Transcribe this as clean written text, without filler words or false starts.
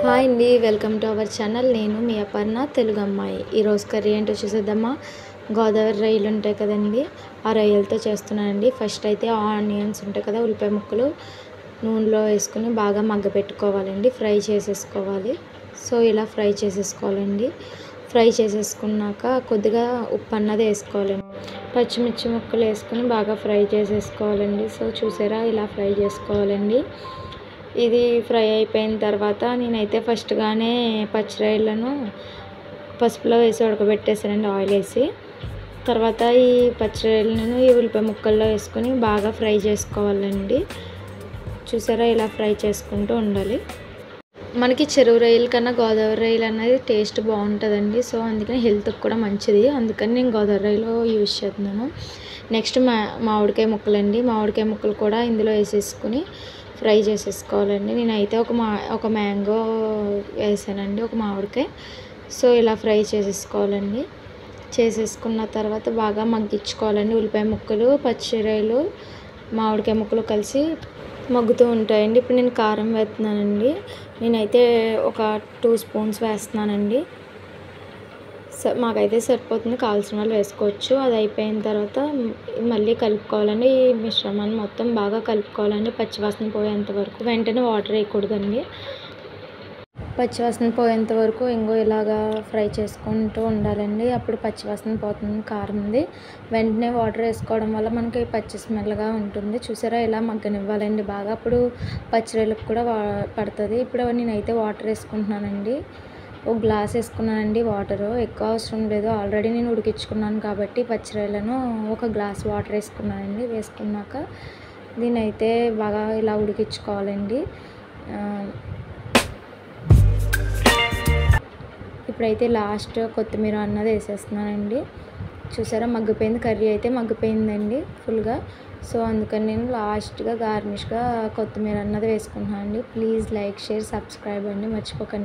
Hi అండి, welcome to our channel. నేను మీ అపర్ణ, తెలుగు అమ్మాయి. ఈరోజు కర్రీ ఏంటో చూసేద్దామా. గోదావరి రొయ్యలు ఉంటాయి కదండి, ఆ రొయ్యలతో చేస్తున్నానండి. ఫస్ట్ అయితే ఆనియన్స్ ఉంటాయి కదా, ఉల్లిపాయ ముక్కలు నూనెలో వేసుకుని బాగా మగ్గపెట్టుకోవాలండి, ఫ్రై చేసేసుకోవాలి. సో ఇలా ఫ్రై చేసేసుకోవాలండి. ఫ్రై చేసేసుకున్నాక కొద్దిగా ఉప్పు అన్నది వేసుకోవాలండి. పచ్చిమిర్చి ముక్కలు వేసుకుని బాగా ఫ్రై చేసేసుకోవాలండి. సో చూసారా, ఇలా ఫ్రై చేసుకోవాలండి. ఇది ఫ్రై అయిపోయిన తర్వాత నేనైతే ఫస్ట్గానే పచ్చి రొయ్యలను పసుపులో వేసి ఉడకబెట్టేసానండి, ఆయిల్ వేసి. తర్వాత ఈ పచ్చి రొయ్యలను ఈ ఉల్లిపాయ ముక్కల్లో వేసుకొని బాగా ఫ్రై చేసుకోవాలండి. చూసారా, ఇలా ఫ్రై చేసుకుంటూ ఉండాలి. మనకి చెరువు రొయ్యల కన్నా గోదావరి రొయ్యలు అనేది టేస్ట్ బాగుంటుందండి. సో అందుకని హెల్త్కి కూడా మంచిది, అందుకని నేను గోదావరి రొయ్యలు యూజ్ చేస్తున్నాను. నెక్స్ట్ మామిడికాయ ముక్కలండి. మామిడికాయ ముక్కలు కూడా ఇందులో వేసేసుకుని ఫ్రై చేసేసుకోవాలండి. నేనైతే ఒక మ్యాంగో వేసానండి, ఒక మామిడికాయ. సో ఇలా ఫ్రై చేసేసుకోవాలండి. చేసేసుకున్న తర్వాత బాగా మగ్గించుకోవాలండి. ఉల్లిపాయ ముక్కలు, పచ్చి రొయ్యలు, మామిడికాయ ముక్కలు కలిసి మగ్గుతూ ఉంటాయండి. ఇప్పుడు నేను కారం వేస్తున్నానండి. నేనైతే ఒక 2 స్పూన్స్ వేస్తున్నానండి. మాకైతే సరిపోతుంది, కావాల్సిన వాళ్ళు వేసుకోవచ్చు. అది అయిపోయిన తర్వాత మళ్ళీ కలుపుకోవాలండి. ఈ మిశ్రమాన్ని మొత్తం బాగా కలుపుకోవాలండి, పచ్చివాసన పోయేంత వరకు. వెంటనే వాటర్ వేయకూడదండి, పచ్చివాసన పోయేంత వరకు ఇలాగా ఫ్రై చేసుకుంటూ ఉండాలండి. అప్పుడు పచ్చివాసన పోతుంది కారంది. వెంటనే వాటర్ వేసుకోవడం వల్ల మనకి పచ్చి స్మెల్గా ఉంటుంది. చూసారా, ఇలా మగ్గనివ్వాలండి బాగా, అప్పుడు పచ్చిరొయ్యలకు కూడా పడుతుంది. ఇప్పుడు నేనైతే వాటర్ వేసుకుంటున్నానండి. ఒక గ్లాస్ వేసుకున్నానండి వాటరు, ఎక్కువ అవసరం లేదు. ఆల్రెడీ నేను ఉడికించుకున్నాను కాబట్టి పచ్చిరొయ్యలను ఒక గ్లాస్ వాటర్ వేసుకున్నానండి. వేసుకున్నాక దీన్ని అయితే బాగా ఇలా ఉడికించుకోవాలండి. ఇప్పుడైతే లాస్ట్ కొత్తిమీర అన్నది వేసేస్తున్నానండి. చూసారా, మగ్గిపోయింది, కర్రీ అయితే మగ్గిపోయిందండి ఫుల్గా. సో అందుకని నేను లాస్ట్గా గార్నిష్గా కొత్తిమీర అన్నది వేసుకుంటున్నాను అండి. ప్లీజ్ లైక్, షేర్, సబ్స్క్రైబ్ అండి, మర్చిపోకండి.